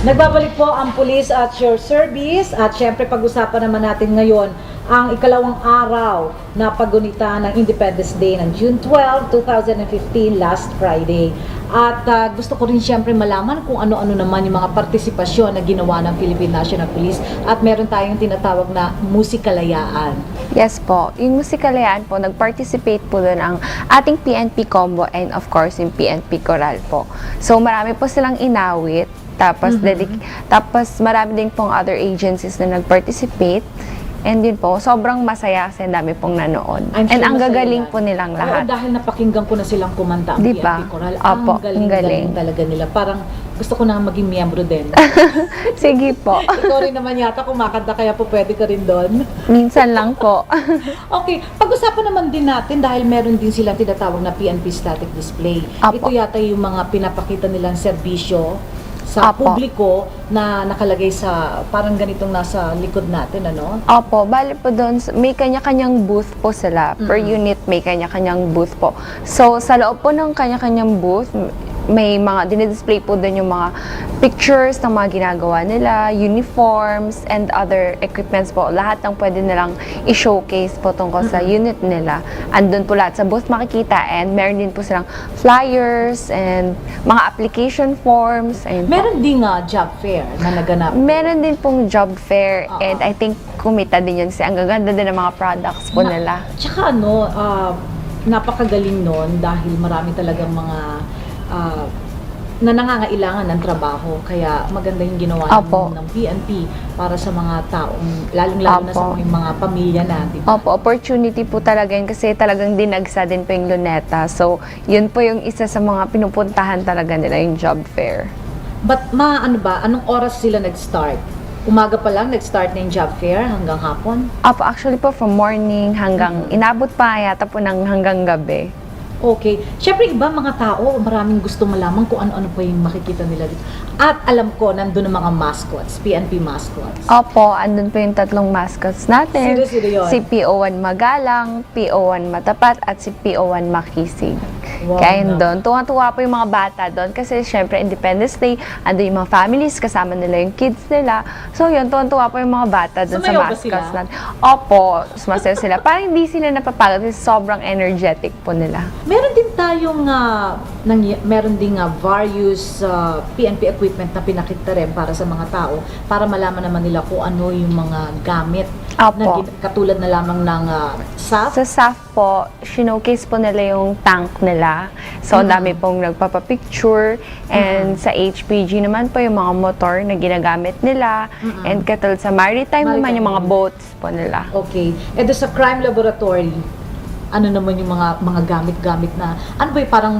Nagbabalik po ang Police at your service at syempre pag-usapan naman natin ngayon ang ikalawang araw na paggunita ng Independence Day ng June 12, 2015, last Friday. At gusto ko rin syempre malaman kung ano-ano naman yung mga partisipasyon na ginawa ng Philippine National Police at meron tayong tinatawag na musikalayaan. Yes po, yung musikalayaan po, nag-participate po doon ang ating PNP Combo and of course yung PNP Choral po. So marami po silang inawit, tapos, tapos marami din pong other agencies na nag-participate. And yun po, sobrang masaya kasi dami pong nanood. And ang gagaling po nilang lahat. Oo, dahil napakinggan ko na silang kumanta ang diba? PNP Choral. Opo, ang galing talaga nila. Parang gusto ko na maging miyembro din. Sige po. Ikaw rin naman yata kumakanta, kaya po pwede ka rin doon. Minsan lang po. Okay, pag-usapan naman din natin dahil meron din silang tinatawag na PNP static display. Opo. Ito yata yung mga pinapakita nilang serbisyo sa publiko na nakalagay sa parang ganitong nasa likod natin, ano? Opo, bali po doon, may kanya-kanyang booth po sila. Per unit, may kanya-kanyang booth po. So, sa loob po ng kanya-kanyang booth, may mga dinidisplay po doon yung mga pictures ng mga ginagawa nila, uniforms, and other equipments po. Lahat ng pwede nilang i-showcase po tungkol sa unit nila. Andun po lahat sa booth makikita, and meron din po silang flyers and mga application forms. Meron din job fair na naganap. Meron din pong job fair, and I think kumita din yun kasi ang gaganda din ng mga products po nila. Tsaka napakagaling nun dahil marami talagang mga na nangangailangan ng trabaho. Kaya maganda yung ginawa ng PNP para sa mga taong, lalong-lalo na sa mga pamilya natin. Opo, opportunity po talaga yun kasi talagang dinagsa din po yung Luneta. So, yun po yung isa sa mga pinupuntahan talaga nila, yung job fair. But anong oras sila nag-start? Umaga pa lang nag-start na yung job fair hanggang hapon? Opo, actually po from morning hanggang, inabot pa yata po ng hanggang gabi. Okay. Siyempre, iba mga tao, maraming gusto malaman kung ano-ano pa yung makikita nila dito. At alam ko, nandun ang mga mascots, PNP mascots. Opo, andun po yung tatlong mascots natin. Sino yun? Si PO1 Magalang, PO1 Matapat, at si PO1 Makisig. Wow, Kaya yun doon, tuwa-tuwa po yung mga bata doon kasi syempre Independence Day, andun yung mga families, kasama nila yung kids nila. So yun, tuwa-tuwa po yung mga bata doon sa mascots natin. Opo, sumasayaw sila. Parang hindi sila napapagod kasi sobrang energetic po nila. Meron din tayong meron ding various PNP equipment na pinakita rin para sa mga tao para malaman naman nila kung ano yung mga gamit na katulad na lamang ng SAF. Sa SAF po, showcase po nila yung tank nila. So, ang dami pong nagpapapicture. And sa HPG naman po yung mga motor na ginagamit nila. And katulad sa maritime naman yung mga boats po nila. Okay. And sa crime laboratory, ano naman yung mga gamit-gamit na, ano ba yung parang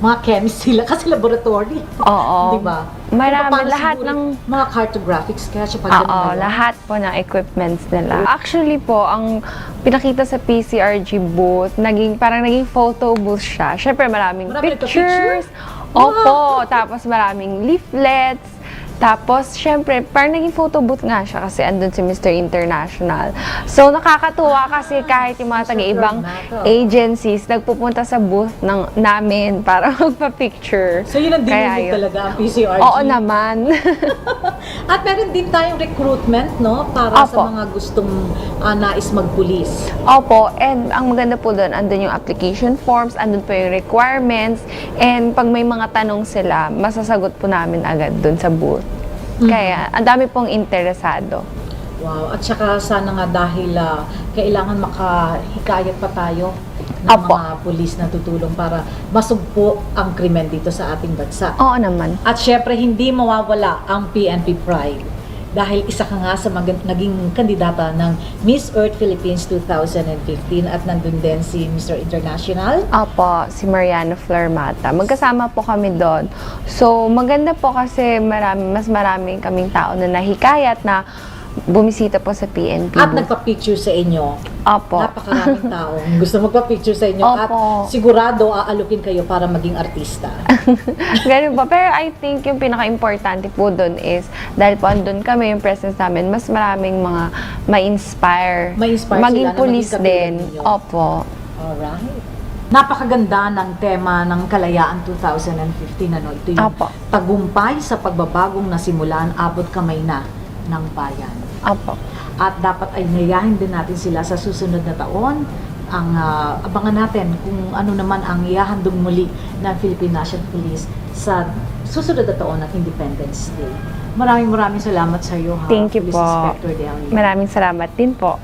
mga chemist sila kasi laboratory. Oo. Di ba? Marami, lahat ng mga cartographics kaya siya pag lahat po ng equipments nila. Actually po, ang pinakita sa PCRG booth, parang naging photo booth siya. Syempre maraming pictures. Opo, tapos maraming leaflets. Tapos, syempre, parang naging photo booth nga siya kasi andun si Mr. International. So, nakakatuwa kasi kahit yung mga taga-ibang agencies nagpupunta sa booth namin para magpa-picture. So, yun ang dinulog talaga ang PCRG? Oo naman. At meron din tayong recruitment, no? Para sa mga gustong nais magpulis. Opo, and ang maganda po doon, andun yung application forms, andun po yung requirements, and pag may mga tanong sila, masasagot po namin agad doon sa booth. Kaya, ang dami pong interesado. Wow, at saka sana nga dahil kailangan makahikayat pa tayo ng mga pulis na tutulong para masugpo ang krimen dito sa ating bansa. Oo naman. At syempre, hindi mawawala ang PNP Pride. Dahil isa ka nga sa naging kandidata ng Miss Earth Philippines 2015 at nandun din si Mr. International. Opo, si Mariano Flarmata. Magkasama po kami doon. So, maganda po kasi mas maraming kaming tao na nahikayat na bumisita po sa PNP At booth. nagpa-picture sa inyo. Opo. Napakaraming tao gusto magpa-picture sa inyo. Opo. At sigurado aalukin kayo para maging artista. Ganun po. Pero I think yung pinaka-importante po doon is dahil po andun kami, yung presence namin, mas maraming mga ma-inspire Ma-inspire maging sila na police maging katulad din. ninyo. Opo. Alright. Napakaganda ng tema ng Kalayaan 2015. Ano? Ito yung Apo. tagumpay sa pagbabagong nasimulan, abot kamay na ng bayan. Opo. At dapat ay ngayahin din natin sila sa susunod na taon. Ang abangan natin kung ano naman ang ihahandog muli ng Philippine National Police sa susunod na taon ng Independence Day. Maraming salamat sa iyo, ha, Thank you Police po. Inspector Delia. Maraming salamat din po.